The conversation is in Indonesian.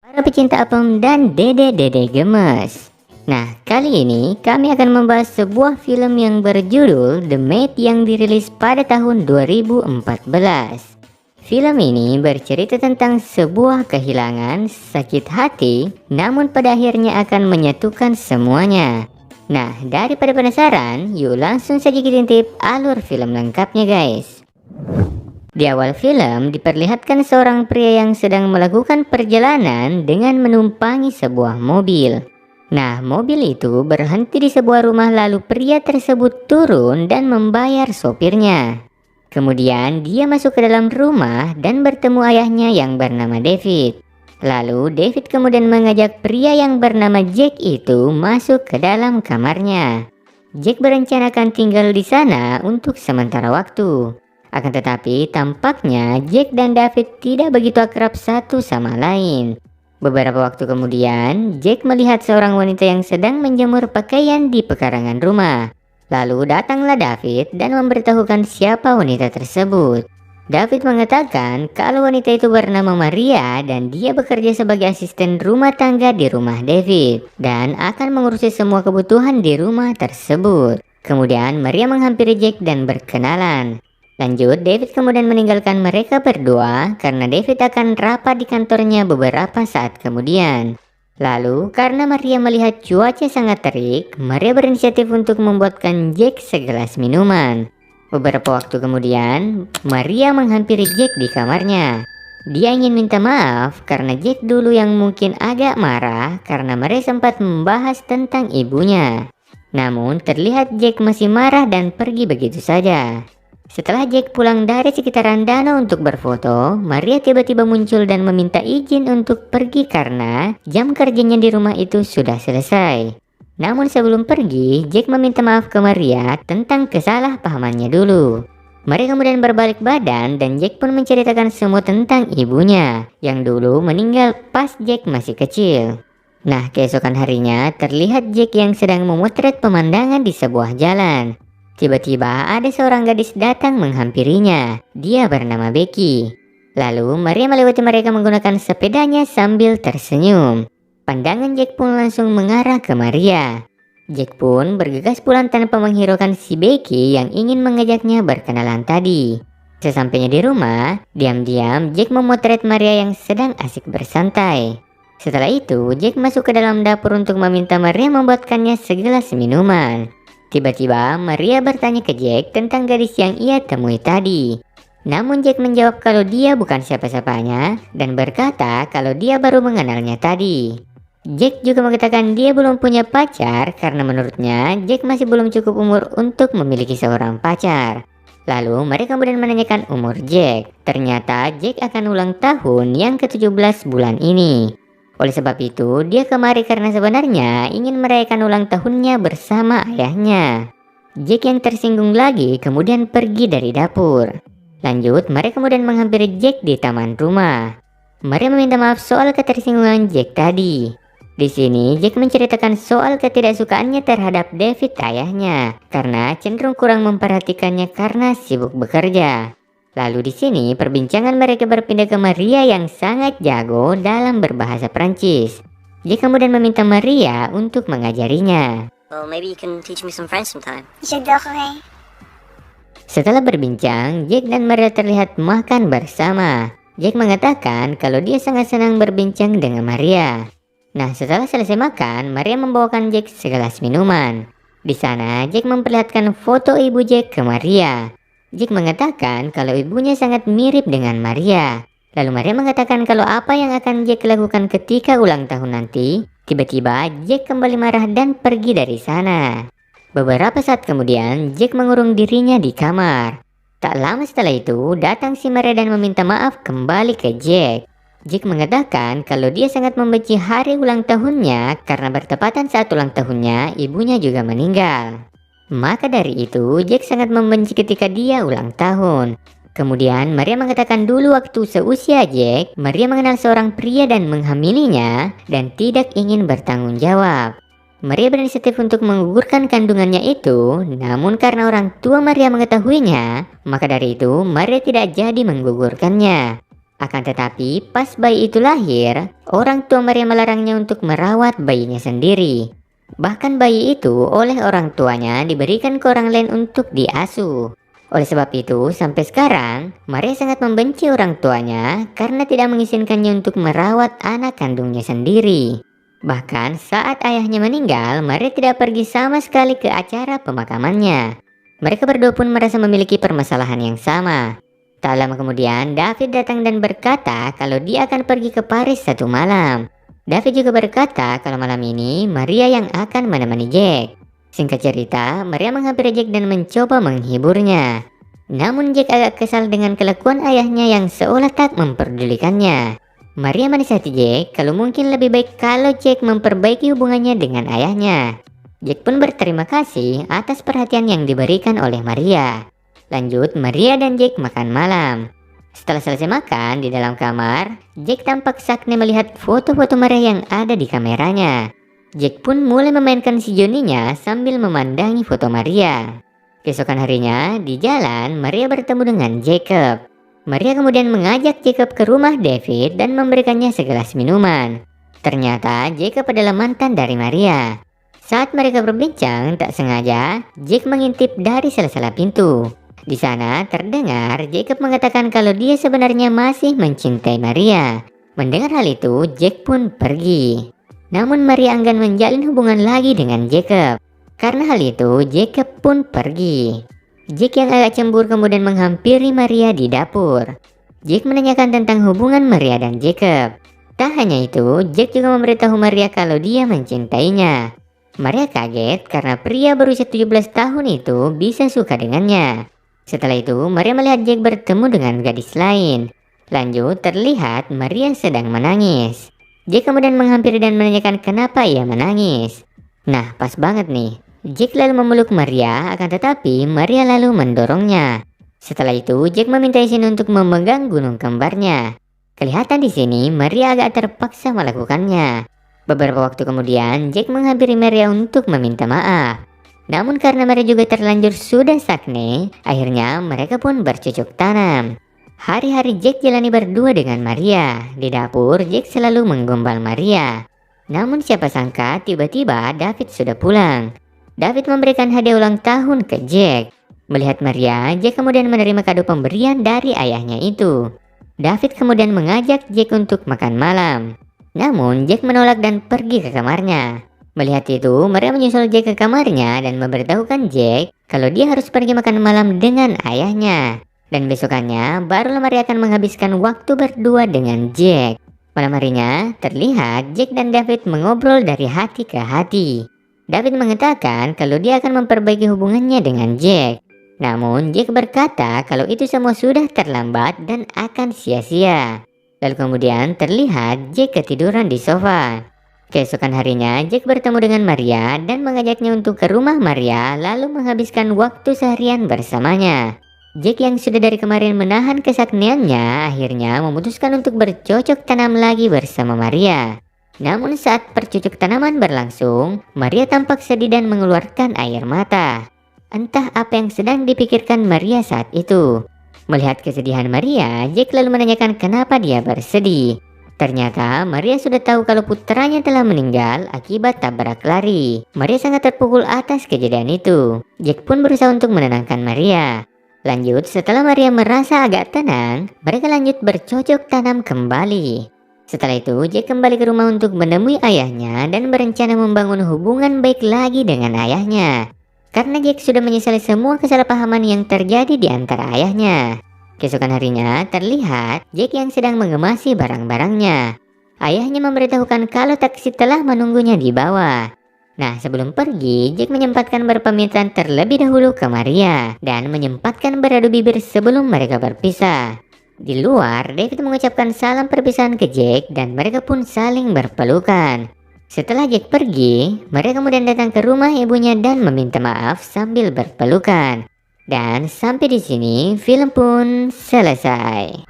Para pecinta apem dan dede-dede gemes. Nah, kali ini kami akan membahas sebuah film yang berjudul The Maid yang dirilis pada tahun 2014. Film ini bercerita tentang sebuah kehilangan, sakit hati, namun pada akhirnya akan menyatukan semuanya. Nah, daripada penasaran, yuk langsung saja kita intip alur film lengkapnya guys. Di awal film diperlihatkan seorang pria yang sedang melakukan perjalanan dengan menumpangi sebuah mobil. Nah, mobil itu berhenti di sebuah rumah lalu pria tersebut turun dan membayar sopirnya. Kemudian dia masuk ke dalam rumah dan bertemu ayahnya yang bernama David. Lalu David kemudian mengajak pria yang bernama Jack itu masuk ke dalam kamarnya. Jack berencanakan tinggal di sana untuk sementara waktu. Akan tetapi tampaknya Jack dan David tidak begitu akrab satu sama lain. Beberapa waktu kemudian, Jack melihat seorang wanita yang sedang menjemur pakaian di pekarangan rumah. Lalu datanglah David dan memberitahukan siapa wanita tersebut. David mengatakan kalau wanita itu bernama Maria dan dia bekerja sebagai asisten rumah tangga di rumah David dan akan mengurusi semua kebutuhan di rumah tersebut. Kemudian Maria menghampiri Jack dan berkenalan. Lanjut, David kemudian meninggalkan mereka berdua karena David akan rapat di kantornya beberapa saat kemudian. Lalu, karena Maria melihat cuaca sangat terik, Maria berinisiatif untuk membuatkan Jack segelas minuman. Beberapa waktu kemudian, Maria menghampiri Jack di kamarnya. Dia ingin minta maaf karena Jack dulu yang mungkin agak marah karena Maria sempat membahas tentang ibunya. Namun, terlihat Jack masih marah dan pergi begitu saja. Setelah Jack pulang dari sekitaran danau untuk berfoto, Maria tiba-tiba muncul dan meminta izin untuk pergi karena jam kerjanya di rumah itu sudah selesai. Namun sebelum pergi, Jack meminta maaf ke Maria tentang kesalahpahamannya dulu. Maria kemudian berbalik badan dan Jack pun menceritakan semua tentang ibunya yang dulu meninggal pas Jack masih kecil. Nah, keesokan harinya terlihat Jack yang sedang memotret pemandangan di sebuah jalan. Tiba-tiba ada seorang gadis datang menghampirinya. Dia bernama Becky. Lalu Maria melewati mereka menggunakan sepedanya sambil tersenyum. Pandangan Jack pun langsung mengarah ke Maria. Jack pun bergegas pulang tanpa menghiraukan si Becky yang ingin mengajaknya berkenalan tadi. Sesampainya di rumah, diam-diam Jack memotret Maria yang sedang asik bersantai. Setelah itu, Jack masuk ke dalam dapur untuk meminta Maria membuatkannya segelas minuman. Tiba-tiba Maria bertanya ke Jack tentang gadis yang ia temui tadi. Namun Jack menjawab kalau dia bukan siapa-siapanya dan berkata kalau dia baru mengenalnya tadi. Jack juga mengatakan dia belum punya pacar karena menurutnya Jack masih belum cukup umur untuk memiliki seorang pacar. Lalu mereka kemudian menanyakan umur Jack. Ternyata Jack akan ulang tahun yang ke-17 bulan ini. Oleh sebab itu, dia kemari karena sebenarnya ingin merayakan ulang tahunnya bersama ayahnya. Jack yang tersinggung lagi kemudian pergi dari dapur. Lanjut, mereka kemudian menghampiri Jack di taman rumah. Maria meminta maaf soal ketersinggungan Jack tadi. Di sini, Jack menceritakan soal ketidaksukaannya terhadap David ayahnya karena cenderung kurang memperhatikannya karena sibuk bekerja. Lalu di sini perbincangan mereka berpindah ke Maria yang sangat jago dalam berbahasa Prancis. Jack kemudian meminta Maria untuk mengajarinya. Well, maybe you can teach me some French sometime. J'adorerais. Setelah berbincang, Jack dan Maria terlihat makan bersama. Jack mengatakan kalau dia sangat senang berbincang dengan Maria. Nah, setelah selesai makan, Maria membawakan Jack segelas minuman. Di sana, Jack memperlihatkan foto ibu Jack ke Maria. Jack mengatakan kalau ibunya sangat mirip dengan Maria. Lalu Maria mengatakan kalau apa yang akan Jack lakukan ketika ulang tahun nanti. Tiba-tiba Jack kembali marah dan pergi dari sana. Beberapa saat kemudian Jack mengurung dirinya di kamar. Tak lama setelah itu datang si Maria dan meminta maaf kembali ke Jack. Jack mengatakan kalau dia sangat membenci hari ulang tahunnya karena bertepatan saat ulang tahunnya ibunya juga meninggal. Maka dari itu, Jack sangat membenci ketika dia ulang tahun. Kemudian, Maria mengatakan dulu waktu seusia Jack, Maria mengenal seorang pria dan menghamilinya dan tidak ingin bertanggung jawab. Maria berinisiatif untuk menggugurkan kandungannya itu, namun karena orang tua Maria mengetahuinya, maka dari itu Maria tidak jadi menggugurkannya. Akan tetapi, pas bayi itu lahir, orang tua Maria melarangnya untuk merawat bayinya sendiri. Bahkan bayi itu oleh orang tuanya diberikan ke orang lain untuk diasuh. Oleh sebab itu, sampai sekarang, Maria sangat membenci orang tuanya karena tidak mengizinkannya untuk merawat anak kandungnya sendiri. Bahkan saat ayahnya meninggal, Maria tidak pergi sama sekali ke acara pemakamannya. Mereka berdua pun merasa memiliki permasalahan yang sama. Tak lama kemudian, David datang dan berkata kalau dia akan pergi ke Paris satu malam. David juga berkata kalau malam ini Maria yang akan menemani Jack. Singkat cerita, Maria menghampiri Jack dan mencoba menghiburnya. Namun Jack agak kesal dengan kelakuan ayahnya yang seolah tak memperdulikannya. Maria menasihati Jack kalau mungkin lebih baik kalau Jack memperbaiki hubungannya dengan ayahnya. Jack pun berterima kasih atas perhatian yang diberikan oleh Maria. Lanjut, Maria dan Jack makan malam. Setelah selesai makan di dalam kamar, Jack tampak sakne melihat foto-foto Maria yang ada di kameranya. Jack pun mulai memainkan si Johnny-nya sambil memandangi foto Maria. Keesokan harinya, di jalan, Maria bertemu dengan Jacob. Maria kemudian mengajak Jacob ke rumah David dan memberikannya segelas minuman. Ternyata Jacob adalah mantan dari Maria. Saat mereka berbincang, tak sengaja, Jack mengintip dari salah-salah pintu. Di sana terdengar Jacob mengatakan kalau dia sebenarnya masih mencintai Maria. Mendengar hal itu, Jack pun pergi. Namun Maria enggan menjalin hubungan lagi dengan Jacob. Karena hal itu, Jacob pun pergi. Jack yang agak cemburu kemudian menghampiri Maria di dapur. Jack menanyakan tentang hubungan Maria dan Jacob. Tak hanya itu, Jack juga memberitahu Maria kalau dia mencintainya. Maria kaget karena pria berusia 17 tahun itu bisa suka dengannya. Setelah itu, Maria melihat Jack bertemu dengan gadis lain. Lanjut, terlihat Maria sedang menangis. Jack kemudian menghampiri dan menanyakan kenapa ia menangis. Nah, pas banget nih. Jack lalu memeluk Maria, akan tetapi Maria lalu mendorongnya. Setelah itu, Jack meminta izin untuk memegang gunung kembarnya. Kelihatan di sini, Maria agak terpaksa melakukannya. Beberapa waktu kemudian, Jack menghampiri Maria untuk meminta maaf. Namun karena mereka juga terlanjur sudah sakne, akhirnya mereka pun bercocok tanam. Hari-hari Jack jalani berdua dengan Maria. Di dapur, Jack selalu menggombal Maria. Namun siapa sangka tiba-tiba David sudah pulang. David memberikan hadiah ulang tahun ke Jack. Melihat Maria, Jack kemudian menerima kado pemberian dari ayahnya itu. David kemudian mengajak Jack untuk makan malam. Namun Jack menolak dan pergi ke kamarnya. Melihat itu, Maria menyusul Jack ke kamarnya dan memberitahukan Jack kalau dia harus pergi makan malam dengan ayahnya. Dan besokannya, barulah Maria akan menghabiskan waktu berdua dengan Jack. Malam harinya, terlihat Jack dan David mengobrol dari hati ke hati. David mengatakan kalau dia akan memperbaiki hubungannya dengan Jack. Namun, Jack berkata kalau itu semua sudah terlambat dan akan sia-sia. Lalu kemudian terlihat Jack ketiduran di sofa. Keesokan harinya, Jack bertemu dengan Maria dan mengajaknya untuk ke rumah Maria lalu menghabiskan waktu seharian bersamanya. Jack yang sudah dari kemarin menahan kesakniannya akhirnya memutuskan untuk bercocok tanam lagi bersama Maria. Namun saat percocok tanaman berlangsung, Maria tampak sedih dan mengeluarkan air mata. Entah apa yang sedang dipikirkan Maria saat itu. Melihat kesedihan Maria, Jack lalu menanyakan kenapa dia bersedih. Ternyata Maria sudah tahu kalau putranya telah meninggal akibat tabrak lari. Maria sangat terpukul atas kejadian itu. Jack pun berusaha untuk menenangkan Maria. Lanjut, setelah Maria merasa agak tenang, mereka lanjut bercocok tanam kembali. Setelah itu, Jack kembali ke rumah untuk menemui ayahnya dan berencana membangun hubungan baik lagi dengan ayahnya. Karena Jack sudah menyesali semua kesalahpahaman yang terjadi di antara ayahnya. Keesokan harinya, terlihat Jack yang sedang mengemasi barang-barangnya. Ayahnya memberitahukan kalau taksi telah menunggunya di bawah. Nah, sebelum pergi, Jack menyempatkan berpamitan terlebih dahulu ke Maria dan menyempatkan beradu bibir sebelum mereka berpisah. Di luar, David mengucapkan salam perpisahan ke Jack dan mereka pun saling berpelukan. Setelah Jack pergi, mereka kemudian datang ke rumah ibunya dan meminta maaf sambil berpelukan. Dan sampai di sini film pun selesai.